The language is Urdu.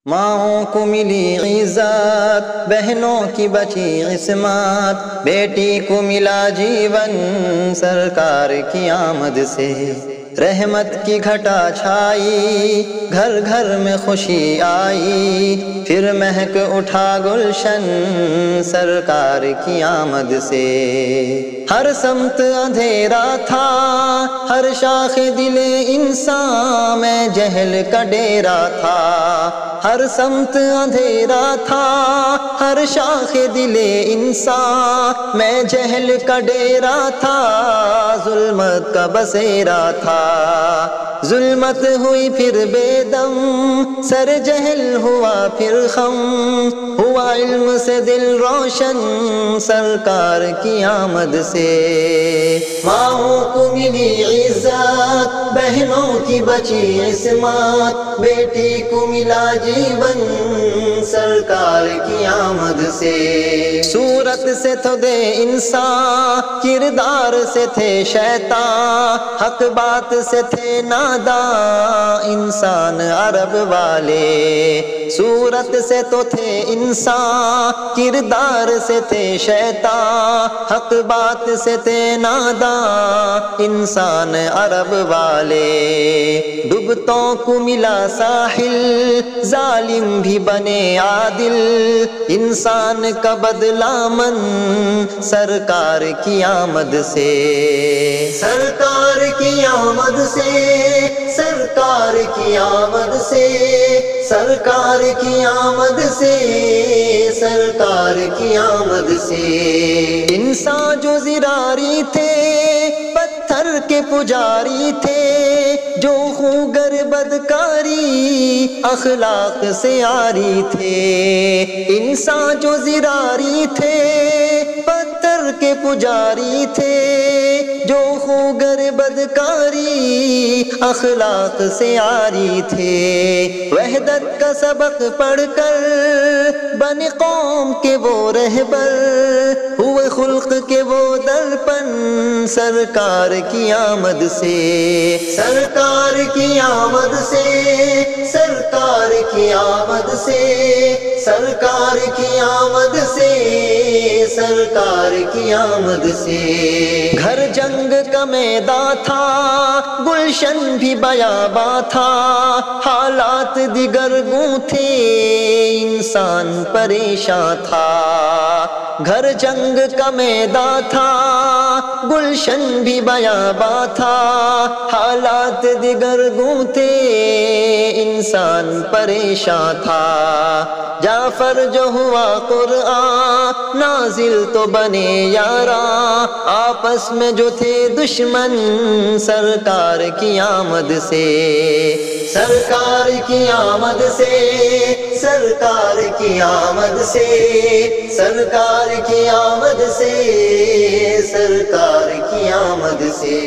ماؤں کو ملی عزت، بہنوں کی بچی عصمت، بیٹی کو ملا جیون سرکار کی آمد سے۔ رحمت کی گھٹا چھائی، گھر گھر میں خوشی آئی، پھر مہک اٹھا گلشن سرکار کی آمد سے۔ ہر سمت اندھیرا تھا، ہر شاخ دل انسان میں جہل کا ڈیرا تھا۔ ہر سمت اندھیرا تھا، ہر شاخ دل انسان میں جہل کا ڈیرا تھا، ظلمت کا بسیرا تھا۔ ظلمت ہوئی پھر بے دم، سر جہل ہوا پھر خم، ہوا علم سے دل روشن سرکار کی آمد سے۔ ماؤں کو ملی عزت، بہنوں کی بچی عصمت، بیٹی کو ملا جیون سرکار کی آمد سے۔ صورت سے تو دے انسان، کردار سے تھے شیطان، حق بات سے تھے ناداں انسان عرب والے۔ صورت سے تو تھے انسان، کردار سے تھے شیطان، حق بات سے تھے ناداں انسان عرب والے۔ ڈوبتوں کو ملا ساحل، ظالم بھی بنے عادل، انسان کا بدلہ من سرکار کی آمد سے۔ سرکار کی آمد سے، سرکار کی آمد سے، سرکار کی آمد سے، سرکار کی آمد سے۔ انسان جو زراری تھے، پتھر کے پجاری تھے، جو خوگر بدکاری اخلاق سے عاری تھے۔ انسان جو زراری تھے، پتھر کے پجاری تھے، جو خوگر بدکاری اخلاق سے عاری تھے۔ وحدت کا سبق پڑھ کر بنی قوم کے وہ رہبر، ہوئے خلق کے وہ درپن سرکار کی آمد سے۔ سرکار کی آمد سے، سرکار کی آمد سے، سرکار کی آمد سے، سرکار کی آمد سے۔ گھر جنگ کا میدان تھا، گلشن بھی بیاباں تھا، حالات دیگر گوں تھے، انسان پریشان تھا۔ گھر جنگ کا میدان تھا، گلشن بھی بیاباں تھا، حالات دیگر گوں تھے، انسان پریشان تھا۔ جعفر جو ہوا قرآن نازل تو بنے یاراں، آپس میں جو تھے دشمن سرکار کی آمد سے۔ سرکار کی آمد سے، سرکار کی آمد سے، سرکار کی آمد سے، سرکار کی آمد سے۔